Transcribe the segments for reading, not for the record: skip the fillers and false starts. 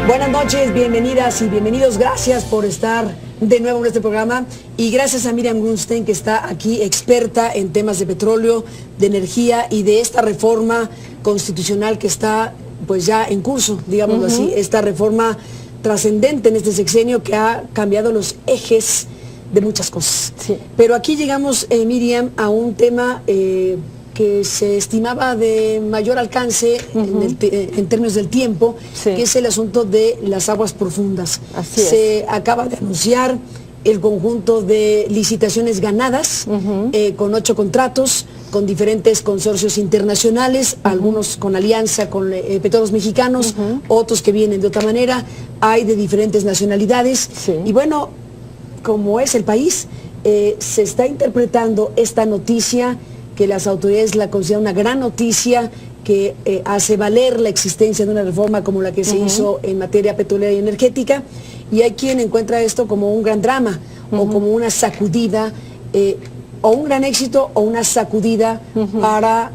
Buenas noches, bienvenidas y bienvenidos. Gracias por estar de nuevo en este programa y gracias a Miriam Grunstein, que está aquí, experta en temas de petróleo, de energía y de esta reforma constitucional que está pues ya en curso, digámoslo así, esta reforma trascendente en este sexenio que ha cambiado los ejes de muchas cosas. Sí. Pero aquí llegamos, Miriam, a un tema que se estimaba de mayor alcance en términos del tiempo, que es el asunto de las aguas profundas. Se acaba de anunciar el conjunto de licitaciones ganadas, con 8 contratos, con diferentes consorcios internacionales, algunos con alianza con Petróleos Mexicanos, otros que vienen de otra manera, hay de diferentes nacionalidades, y bueno, como es el país, se está interpretando esta noticia que las autoridades la consideran una gran noticia, que hace valer la existencia de una reforma como la que se hizo en materia petrolera y energética, y hay quien encuentra esto como un gran drama, o como una sacudida, o un gran éxito, o una sacudida para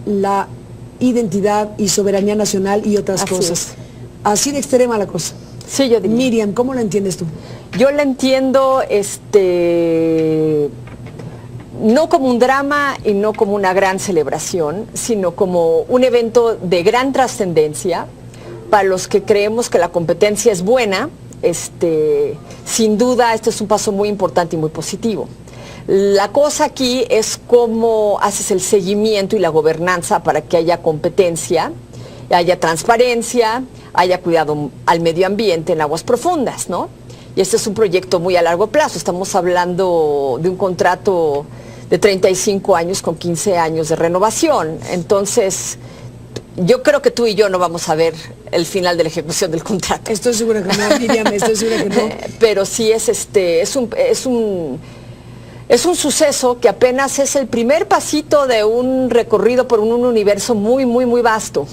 la identidad y soberanía nacional y otras cosas. Así de extrema la cosa. Sí, yo diría. Miriam, ¿cómo la entiendes tú? Yo la entiendo, no como un drama y no como una gran celebración, sino como un evento de gran trascendencia para los que creemos que la competencia es buena. Sin duda, este es un paso muy importante y muy positivo. La cosa aquí es cómo haces el seguimiento y la gobernanza para que haya competencia, haya transparencia, haya cuidado al medio ambiente en aguas profundas, ¿no? Y este es un proyecto muy a largo plazo. Estamos hablando de un contrato de 35 años con 15 años de renovación. Entonces, yo creo que tú y yo no vamos a ver el final de la ejecución del contrato. Estoy segura que no, Miriam, estoy segura que no. Pero sí es un suceso que apenas es el primer pasito de un recorrido por un universo muy, muy, muy vasto.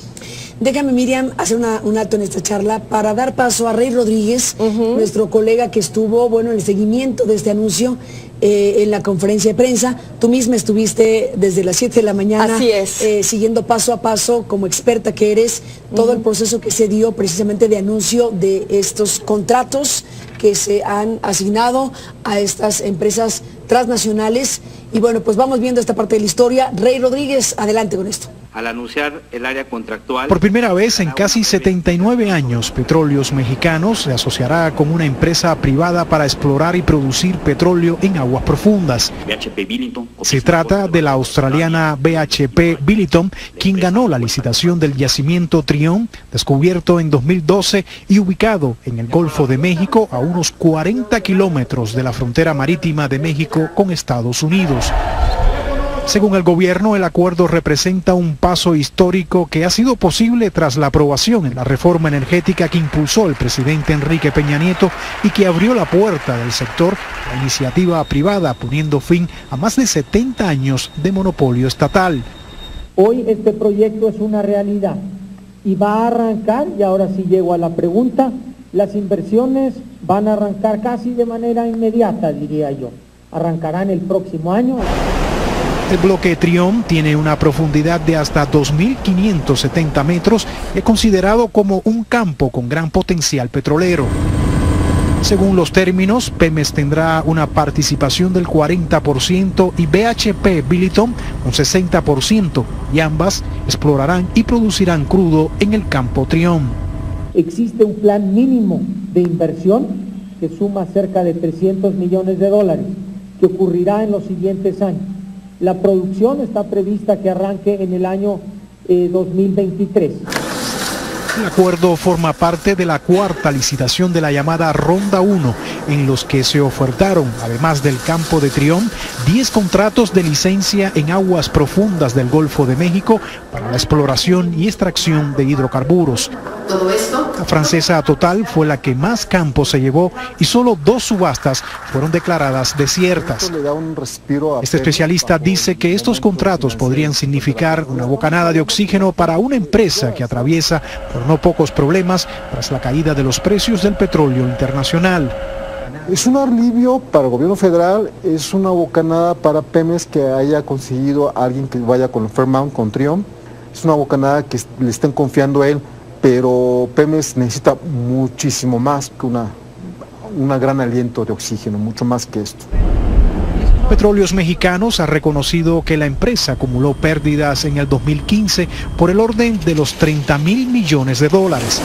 Déjame, Miriam, hacer un alto en esta charla para dar paso a Rey Rodríguez, nuestro colega que estuvo, en el seguimiento de este anuncio en la conferencia de prensa. Tú misma estuviste desde las 7 de la mañana. Así es. Siguiendo paso a paso, como experta que eres, todo el proceso que se dio precisamente de anuncio de estos contratos que se han asignado a estas empresas transnacionales. Y bueno, pues vamos viendo esta parte de la historia. Rey Rodríguez, adelante con esto. Al anunciar el área contractual... Por primera vez en casi 79 años, Petróleos Mexicanos se asociará con una empresa privada para explorar y producir petróleo en aguas profundas. Se trata de la australiana BHP Billiton, quien ganó la licitación del yacimiento Trión, descubierto en 2012 y ubicado en el Golfo de México, a unos 40 kilómetros de la frontera marítima de México con Estados Unidos. Según el gobierno, el acuerdo representa un paso histórico que ha sido posible tras la aprobación en la reforma energética que impulsó el presidente Enrique Peña Nieto y que abrió la puerta del sector a la iniciativa privada, poniendo fin a más de 70 años de monopolio estatal. Hoy este proyecto es una realidad y va a arrancar, y ahora sí llego a la pregunta, las inversiones van a arrancar casi de manera inmediata, diría yo. Arrancarán el próximo año. El bloque Trión tiene una profundidad de hasta 2.570 metros y es considerado como un campo con gran potencial petrolero. Según los términos, Pemex tendrá una participación del 40% y BHP Billiton un 60%, y ambas explorarán y producirán crudo en el campo Trión. Existe un plan mínimo de inversión que suma cerca de $300 millones, que ocurrirá en los siguientes años. La producción está prevista que arranque en el año 2023. El acuerdo forma parte de la cuarta licitación de la llamada Ronda 1, en los que se ofertaron, además del campo de Trión, 10 contratos de licencia en aguas profundas del Golfo de México para la exploración y extracción de hidrocarburos. Todo esto. La francesa Total fue la que más campos se llevó y solo 2 subastas fueron declaradas desiertas. Este especialista dice que estos contratos podrían significar una bocanada de oxígeno para una empresa que atraviesa por no pocos problemas tras la caída de los precios del petróleo internacional. Es un alivio para el gobierno federal, es una bocanada para Pemex que haya conseguido a alguien que vaya con Fairmount, con Trión. Es una bocanada que le estén confiando a él, pero Pemex necesita muchísimo más que una gran aliento de oxígeno, mucho más que esto. Petróleos Mexicanos ha reconocido que la empresa acumuló pérdidas en el 2015 por el orden de los 30.000 millones de dólares.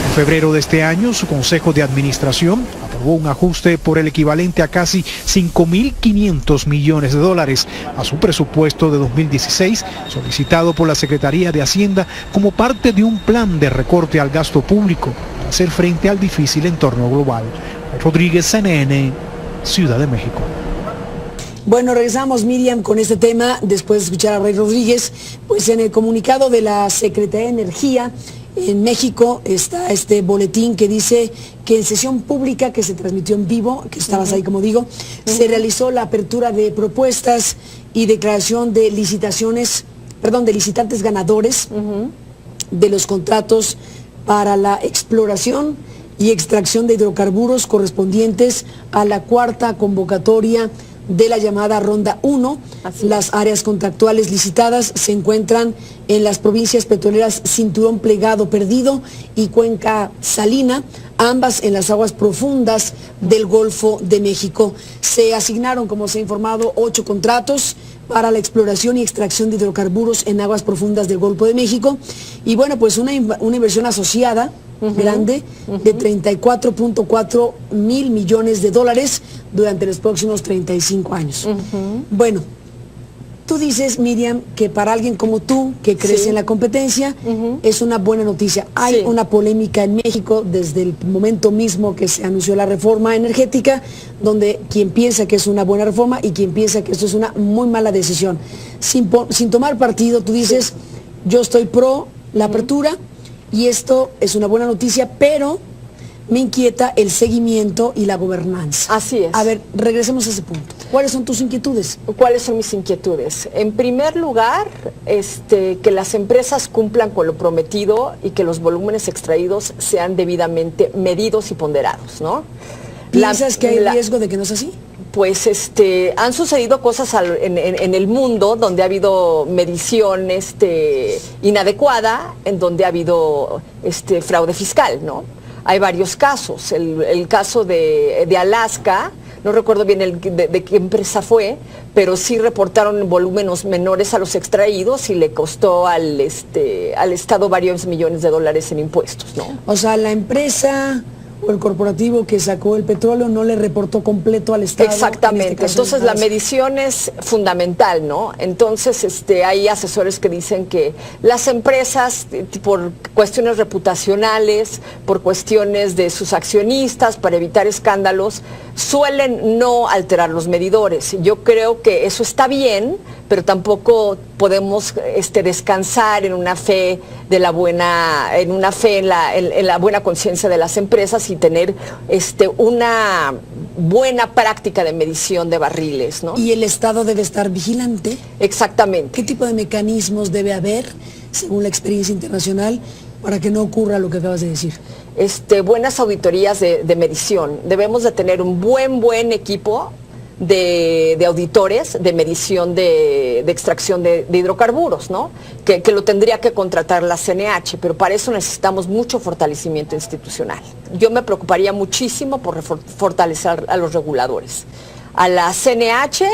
En febrero de este año, su Consejo de Administración aprobó un ajuste por el equivalente a casi 5.500 millones de dólares a su presupuesto de 2016, solicitado por la Secretaría de Hacienda como parte de un plan de recorte al gasto público para hacer frente al difícil entorno global. Rodríguez, CNN, Ciudad de México. Bueno, regresamos, Miriam, con este tema, después de escuchar a Rey Rodríguez. Pues en el comunicado de la Secretaría de Energía, en México está este boletín que dice que en sesión pública que se transmitió en vivo, que estabas ahí como digo, se realizó la apertura de propuestas y declaración de licitantes ganadores de los contratos para la exploración y extracción de hidrocarburos correspondientes a la cuarta convocatoria de la llamada Ronda 1. Las áreas contractuales licitadas se encuentran en las provincias petroleras Cinturón Plegado Perdido y Cuenca Salina, ambas en las aguas profundas del Golfo de México. Se asignaron, como se ha informado, 8 contratos para la exploración y extracción de hidrocarburos en aguas profundas del Golfo de México. Y bueno, pues una inversión asociada grande de 34.4 mil millones de dólares durante los próximos 35 años. Bueno, tú dices, Miriam, que para alguien como tú, que crees en la competencia, es una buena noticia. Hay una polémica en México desde el momento mismo que se anunció la reforma energética, donde quien piensa que es una buena reforma y quien piensa que esto es una muy mala decisión. Sin tomar partido, tú dices, yo estoy pro la apertura, y esto es una buena noticia, pero me inquieta el seguimiento y la gobernanza. Así es. A ver, regresemos a ese punto. ¿Cuáles son tus inquietudes? ¿Cuáles son mis inquietudes? En primer lugar, que las empresas cumplan con lo prometido y que los volúmenes extraídos sean debidamente medidos y ponderados, ¿no? ¿Piensas que hay riesgo de que no sea así? Pues han sucedido cosas en el mundo donde ha habido medición inadecuada, en donde ha habido fraude fiscal, ¿no? Hay varios casos. El caso de Alaska, no recuerdo bien de qué empresa fue, pero sí reportaron volúmenes menores a los extraídos y le costó al Estado varios millones de dólares en impuestos, ¿no? O sea, la empresa o el corporativo que sacó el petróleo no le reportó completo al Estado. Exactamente, entonces la medición es fundamental, ¿no? Entonces hay asesores que dicen que las empresas, por cuestiones reputacionales, por cuestiones de sus accionistas, para evitar escándalos, suelen no alterar los medidores. Yo creo que eso está bien, pero tampoco podemos descansar en una fe de la buena, en la buena conciencia de las empresas y tener una buena práctica de medición de barriles, ¿no? Y el Estado debe estar vigilante. Exactamente. ¿Qué tipo de mecanismos debe haber, según la experiencia internacional, para que no ocurra lo que acabas de decir? Buenas auditorías de medición. Debemos de tener un buen equipo de auditores de medición de extracción de hidrocarburos, ¿no? Que lo tendría que contratar la CNH, pero para eso necesitamos mucho fortalecimiento institucional. Yo me preocuparía muchísimo por fortalecer a los reguladores. A la CNH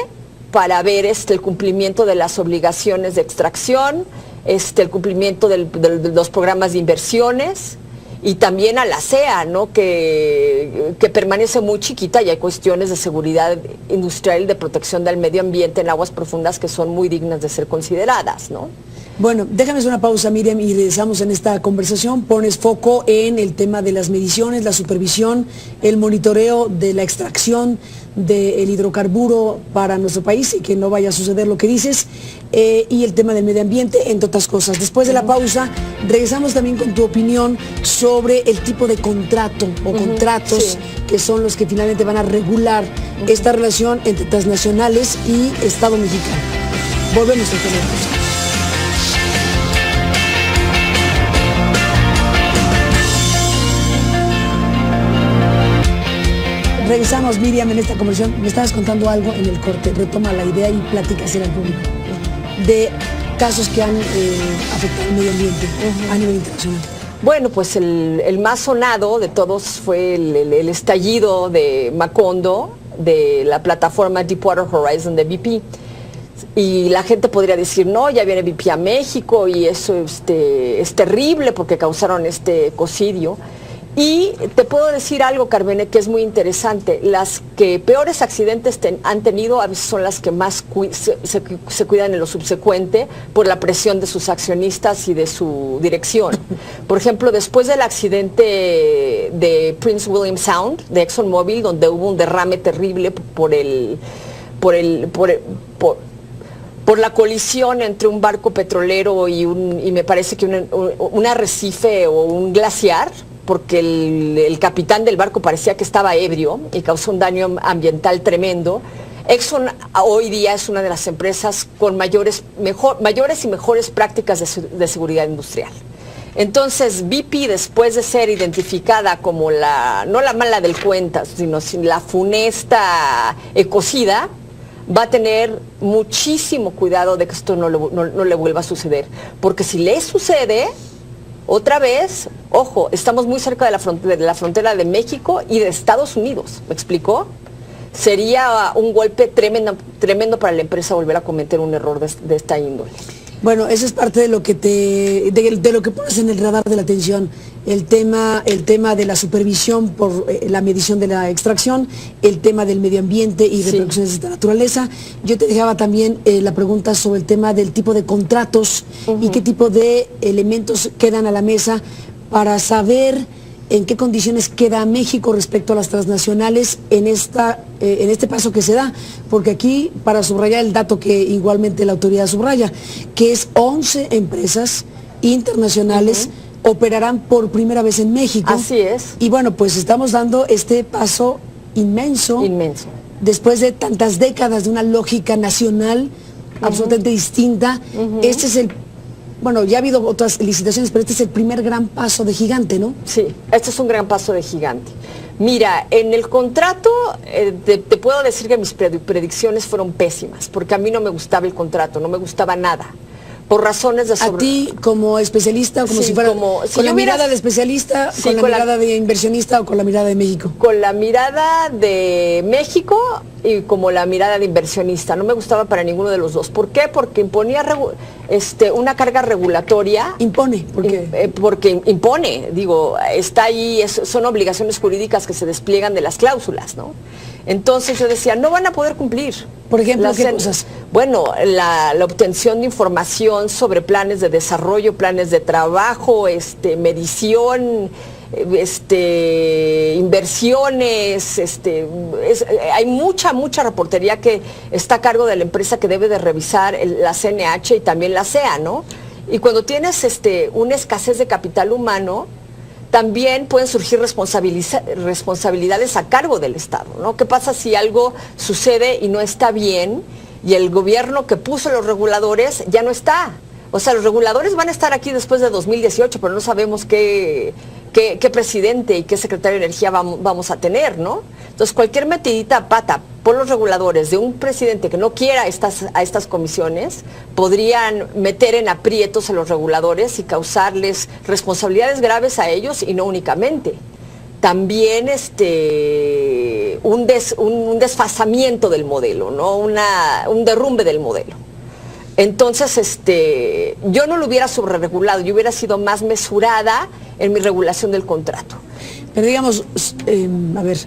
para ver el cumplimiento de las obligaciones de extracción, el cumplimiento de los programas de inversiones, y también a la CEA, ¿no? que permanece muy chiquita y hay cuestiones de seguridad industrial y de protección del medio ambiente en aguas profundas que son muy dignas de ser consideradas, ¿no? Bueno, déjame hacer una pausa, Miriam, y regresamos en esta conversación. Pones foco en el tema de las mediciones, la supervisión, el monitoreo de la extracción del hidrocarburo para nuestro país y que no vaya a suceder lo que dices, y el tema del medio ambiente, entre otras cosas. Después de la pausa, regresamos también con tu opinión sobre el tipo de contrato o contratos que son los que finalmente van a regular esta relación entre transnacionales y Estado mexicano. Volvemos a tener pausa. Regresamos, Miriam, en esta conversación. Me estabas contando algo en el corte. Retoma la idea y platícasela al público de casos que han afectado el medio ambiente a nivel internacional. Bueno, pues el más sonado de todos fue el estallido de Macondo, de la plataforma Deepwater Horizon de BP. Y la gente podría decir, no, ya viene BP a México y eso es terrible porque causaron este ecocidio. Y te puedo decir algo, Carmene, que es muy interesante. Las que peores accidentes han tenido a veces son las que más se cuidan en lo subsecuente por la presión de sus accionistas y de su dirección. Por ejemplo, después del accidente de Prince William Sound, de ExxonMobil, donde hubo un derrame terrible por la colisión entre un barco petrolero y me parece que un arrecife o un glaciar, porque el capitán del barco parecía que estaba ebrio y causó un daño ambiental tremendo. Exxon hoy día es una de las empresas con mayores y mejores prácticas de seguridad industrial. Entonces, BP, después de ser identificada como no la mala del cuenta, sino la funesta ecocida, va a tener muchísimo cuidado de que esto no le vuelva a suceder. Porque si le sucede, otra vez, ojo, estamos muy cerca de la frontera de México y de Estados Unidos, ¿me explicó? Sería un golpe tremendo para la empresa volver a cometer un error de esta índole. Bueno, eso es parte de lo que de lo que pones en el radar de la atención, el tema de la supervisión por la medición de la extracción, el tema del medio ambiente y repercusiones de esta naturaleza. Yo te dejaba también la pregunta sobre el tema del tipo de contratos y qué tipo de elementos quedan a la mesa para saber en qué condiciones queda México respecto a las transnacionales en este paso que se da, porque aquí, para subrayar el dato que igualmente la autoridad subraya, que es 11 empresas internacionales operarán por primera vez en México. Así es. Y bueno, pues estamos dando este paso inmenso. Después de tantas décadas de una lógica nacional absolutamente distinta. Este es bueno, ya ha habido otras licitaciones, pero este es el primer gran paso de gigante, ¿no? Sí, este es un gran paso de gigante. Mira, en el contrato te puedo decir que mis predicciones fueron pésimas, porque a mí no me gustaba el contrato, no me gustaba nada. Por razones de ¿A ti como especialista, como si fuera con la mirada de especialista, con la mirada de inversionista o con la mirada de México? Con la mirada de México y como la mirada de inversionista. No me gustaba para ninguno de los dos. ¿Por qué? Porque imponía una carga regulatoria. ¿Impone? ¿Por qué? Porque impone, digo, está ahí, son obligaciones jurídicas que se despliegan de las cláusulas, ¿no? Entonces yo decía, no van a poder cumplir. Por ejemplo, ¿qué cosas? Bueno, la obtención de información sobre planes de desarrollo, planes de trabajo, medición, inversiones, hay mucha reportería que está a cargo de la empresa que debe de revisar la CNH y también la CEA, ¿no? Y cuando tienes una escasez de capital humano, también pueden surgir responsabilidades a cargo del Estado, ¿no? ¿Qué pasa si algo sucede y no está bien y el gobierno que puso los reguladores ya no está? O sea, los reguladores van a estar aquí después de 2018, pero no sabemos qué presidente y qué secretario de Energía vamos a tener, ¿no? Entonces, cualquier metidita a pata por los reguladores de un presidente que no quiera a estas comisiones podrían meter en aprietos a los reguladores y causarles responsabilidades graves a ellos y no únicamente. También un desfasamiento del modelo, ¿no? Un derrumbe del modelo. Entonces, yo no lo hubiera sobreregulado, yo hubiera sido más mesurada en mi regulación del contrato. Pero digamos, a ver,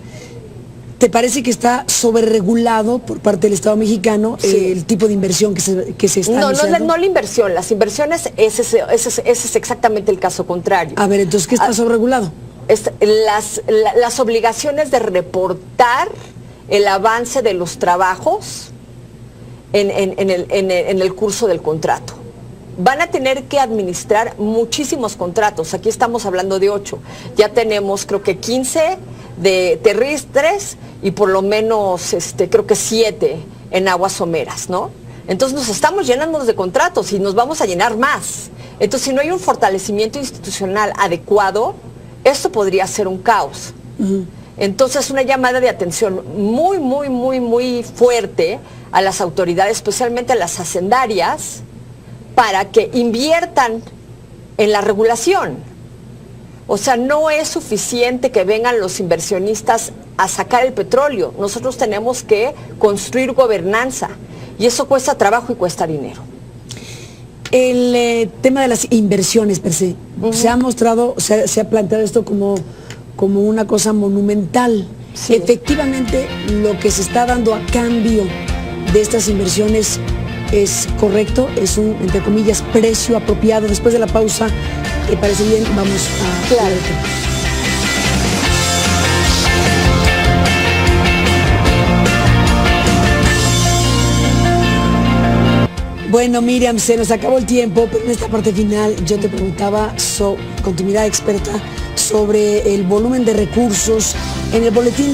¿te parece que está sobreregulado por parte del Estado mexicano el tipo de inversión que se está anunciando? No la inversión, las inversiones, ese es exactamente el caso contrario. A ver, entonces, ¿qué está sobreregulado? Las obligaciones de reportar el avance de los trabajos en el curso del contrato. Van a tener que administrar muchísimos contratos. Aquí estamos hablando de 8. Ya tenemos creo que 15 de terrestres y por lo menos creo que 7 en aguas someras, ¿no? Entonces nos estamos llenando de contratos y nos vamos a llenar más. Entonces, si no hay un fortalecimiento institucional adecuado, esto podría ser un caos. Entonces, una llamada de atención muy fuerte a las autoridades, especialmente a las hacendarias, para que inviertan en la regulación. O sea, no es suficiente que vengan los inversionistas a sacar el petróleo. Nosotros tenemos que construir gobernanza y eso cuesta trabajo y cuesta dinero. El tema de las inversiones per se, se ha mostrado, se ha planteado esto como una cosa monumental. Sí. Efectivamente, lo que se está dando a cambio de estas inversiones es correcto, es un, entre comillas, precio apropiado. Después de la pausa, ¿te parece bien? Vamos a... Claro. Bueno, Miriam, se nos acabó el tiempo, pero en esta parte final yo te preguntaba, con tu mirada experta, sobre el volumen de recursos. En el boletín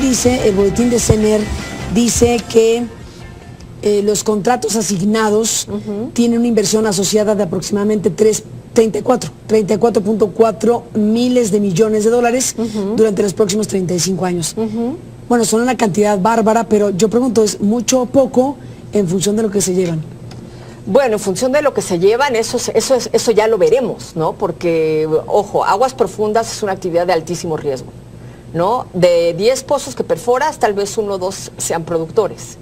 de CENER dice que los contratos asignados tienen una inversión asociada de aproximadamente 34.4 miles de millones de dólares durante los próximos 35 años. Bueno, son una cantidad bárbara, pero yo pregunto, ¿es mucho o poco en función de lo que se llevan? Bueno, en función de lo que se llevan, eso ya lo veremos, ¿no? Porque, ojo, aguas profundas es una actividad de altísimo riesgo, ¿no? De 10 pozos que perforas, tal vez 1 o 2 sean productores.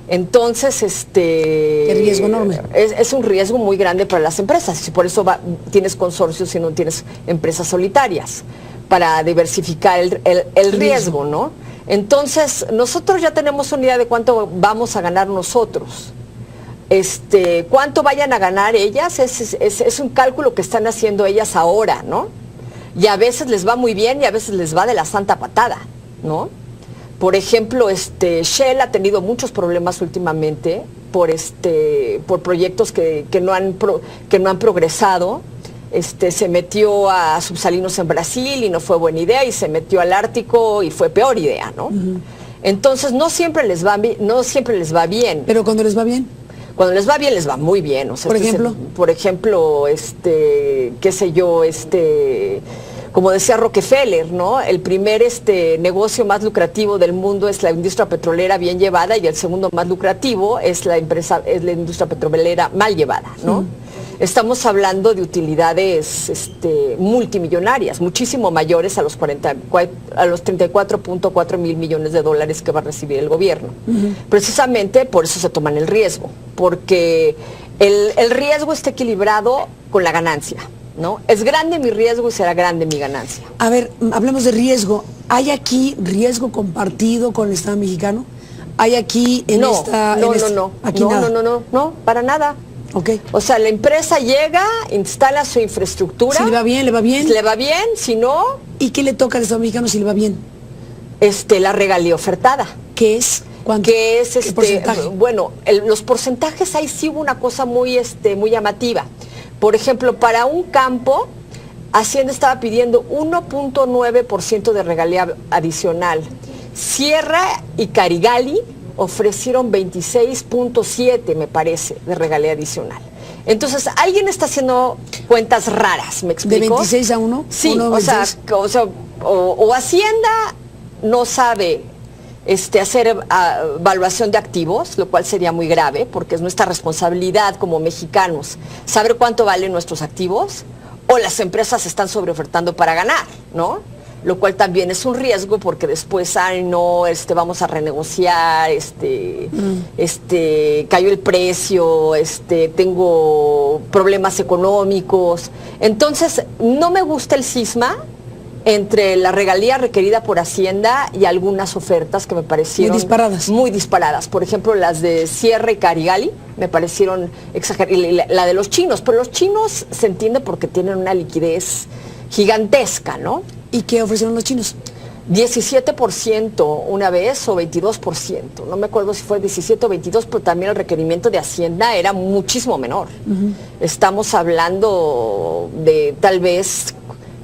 Entonces, qué riesgo enorme. Es un riesgo muy grande para las empresas, y por eso tienes consorcios y no tienes empresas solitarias, para diversificar el riesgo, ¿no? Entonces, nosotros ya tenemos una idea de cuánto vamos a ganar nosotros. Cuánto vayan a ganar ellas es un cálculo que están haciendo ellas ahora, ¿no? Y a veces les va muy bien y a veces les va de la santa patada, ¿no? Por ejemplo, Shell ha tenido muchos problemas últimamente por proyectos que no han progresado. Se metió a subsalinos en Brasil y no fue buena idea, y se metió al Ártico y fue peor idea, ¿no? Entonces no siempre les va bien. ¿Pero cuando les va bien? Cuando les va bien, les va muy bien. O sea, por ejemplo, qué sé yo, como decía Rockefeller, ¿no? El primer negocio más lucrativo del mundo es la industria petrolera bien llevada, y el segundo más lucrativo es la industria petrolera mal llevada, ¿no? Estamos hablando de utilidades multimillonarias, muchísimo mayores a los 34.4 mil millones de dólares que va a recibir el gobierno. Precisamente por eso se toman el riesgo, porque el riesgo está equilibrado con la ganancia, ¿no? Es grande mi riesgo y será grande mi ganancia. A ver, hablemos de riesgo. ¿Hay aquí riesgo compartido con el Estado mexicano? ¿Hay aquí No, para nada. Okay. O sea, la empresa llega, instala su infraestructura. Si le va bien, le va bien. Le va bien, si no... ¿Y qué le toca al Estado mexicano si le va bien? La regalía ofertada. ¿Qué es? ¿Cuánto? ¿Qué es ¿Qué porcentaje? Bueno, los porcentajes, ahí sí hubo una cosa muy llamativa. Por ejemplo, para un campo, Hacienda estaba pidiendo 1.9% de regalía adicional. Sierra y Carigali ofrecieron 26.7, me parece, de regalía adicional. Entonces, alguien está haciendo cuentas raras, ¿me explico? ¿De 26 a 1? Sí, o Hacienda no sabe hacer evaluación de activos, lo cual sería muy grave, porque es nuestra responsabilidad como mexicanos saber cuánto valen nuestros activos, o las empresas están sobreofertando para ganar, ¿no? Lo cual también es un riesgo, porque después, vamos a renegociar, cayó el precio, tengo problemas económicos. Entonces, no me gusta el cisma entre la regalía requerida por Hacienda y algunas ofertas que me parecieron muy disparadas. Por ejemplo, las de Sierra y Carigali me parecieron exageradas, la de los chinos, pero los chinos se entiende porque tienen una liquidez gigantesca, ¿no? ¿Y qué ofrecieron los chinos? 17% una vez o 22%. No me acuerdo si fue 17 o 22, pero también el requerimiento de Hacienda era muchísimo menor. Estamos hablando de tal vez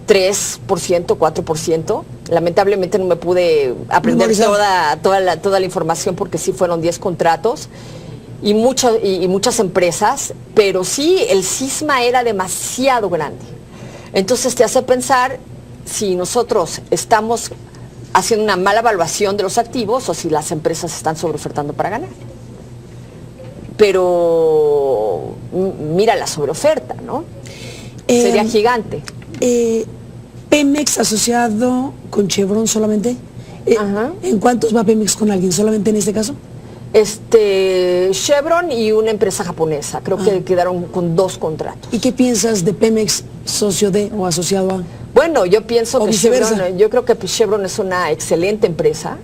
3%, 4%. Lamentablemente no me pude aprender toda la información, porque sí fueron 10 contratos y muchas empresas, pero sí el cisma era demasiado grande. Entonces te hace pensar si nosotros estamos haciendo una mala evaluación de los activos o si las empresas están sobreofertando para ganar. Pero mira la sobreoferta, ¿no? Sería gigante. Pemex asociado con Chevron solamente. ¿En cuántos va Pemex con alguien? ¿Solamente en este caso? Chevron y una empresa japonesa. Creo que quedaron con 2 contratos. ¿Y qué piensas de Pemex socio de o asociado a? Bueno, yo pienso que Chevron, yo creo que Chevron es una excelente empresa.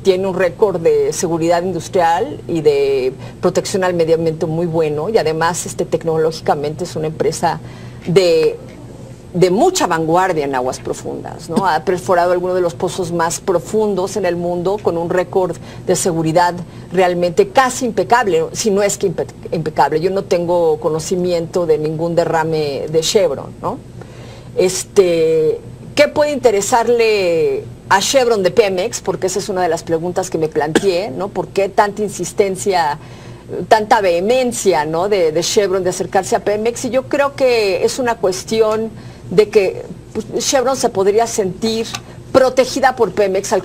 Tiene un récord de seguridad industrial y de protección al medio ambiente muy bueno, y además tecnológicamente es una empresa de mucha vanguardia en aguas profundas, ¿no? Ha perforado algunos de los pozos más profundos en el mundo con un récord de seguridad realmente casi impecable, si no es que impecable. Yo no tengo conocimiento de ningún derrame de Chevron, ¿no? ¿Qué puede interesarle a Chevron de Pemex? Porque esa es una de las preguntas que me planteé, ¿no? ¿Por qué tanta insistencia, tanta vehemencia, ¿no? de Chevron de acercarse a Pemex? Y yo creo que es una cuestión de que Chevron se podría sentir protegida por Pemex al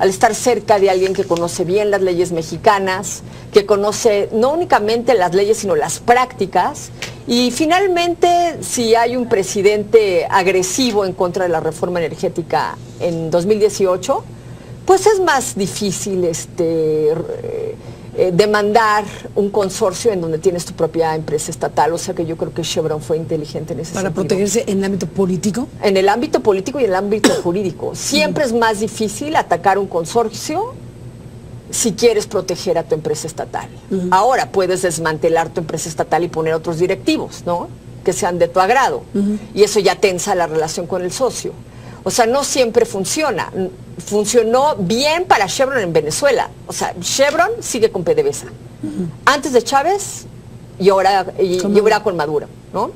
estar cerca de alguien que conoce bien las leyes mexicanas, que conoce no únicamente las leyes, sino las prácticas. Y finalmente, si hay un presidente agresivo en contra de la reforma energética en 2018, pues es más difícil demandar un consorcio en donde tienes tu propia empresa estatal. O sea que yo creo que Chevron fue inteligente en ese sentido. ¿Para protegerse en el ámbito político? En el ámbito político y en el ámbito jurídico. Siempre es más difícil atacar un consorcio si quieres proteger a tu empresa estatal. Ahora puedes desmantelar tu empresa estatal y poner otros directivos, ¿no? Que sean de tu agrado. Y eso ya tensa la relación con el socio. O sea, no siempre funciona. Funcionó bien para Chevron en Venezuela. O sea, Chevron sigue con PDVSA. Antes de Chávez y ahora con Maduro, ¿no?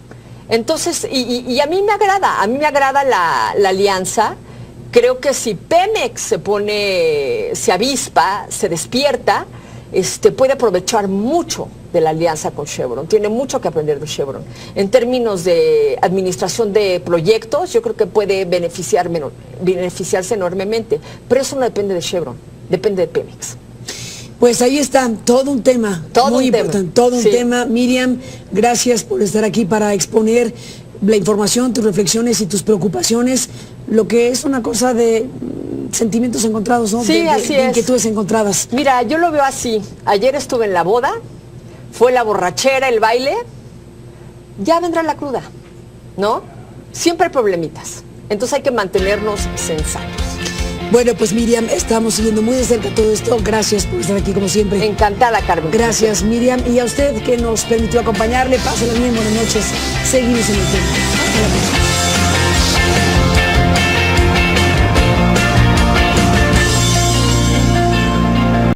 Entonces, y a mí me agrada la alianza. Creo que si Pemex se avispa, se despierta, puede aprovechar mucho de la alianza con Chevron. Tiene mucho que aprender de Chevron. En términos de administración de proyectos, yo creo que puede beneficiarse enormemente. Pero eso no depende de Chevron, depende de Pemex. Pues ahí está, todo un tema. Muy importante, todo un tema. Miriam, gracias por estar aquí para exponer la información, tus reflexiones y tus preocupaciones, lo que es una cosa de sentimientos encontrados, ¿no? Sí, así de inquietudes encontradas. Mira, yo lo veo así. Ayer estuve en la boda, fue la borrachera, el baile, ya vendrá la cruda, ¿no? Siempre hay problemitas. Entonces hay que mantenernos sensatos. Bueno, pues Miriam, estamos siguiendo muy de cerca todo esto. Gracias por estar aquí como siempre. Encantada, Carmen. Gracias, Miriam. Y a usted que nos permitió acompañarle, pásela bien, buenas noches. Seguimos en el tema. Hasta la próxima.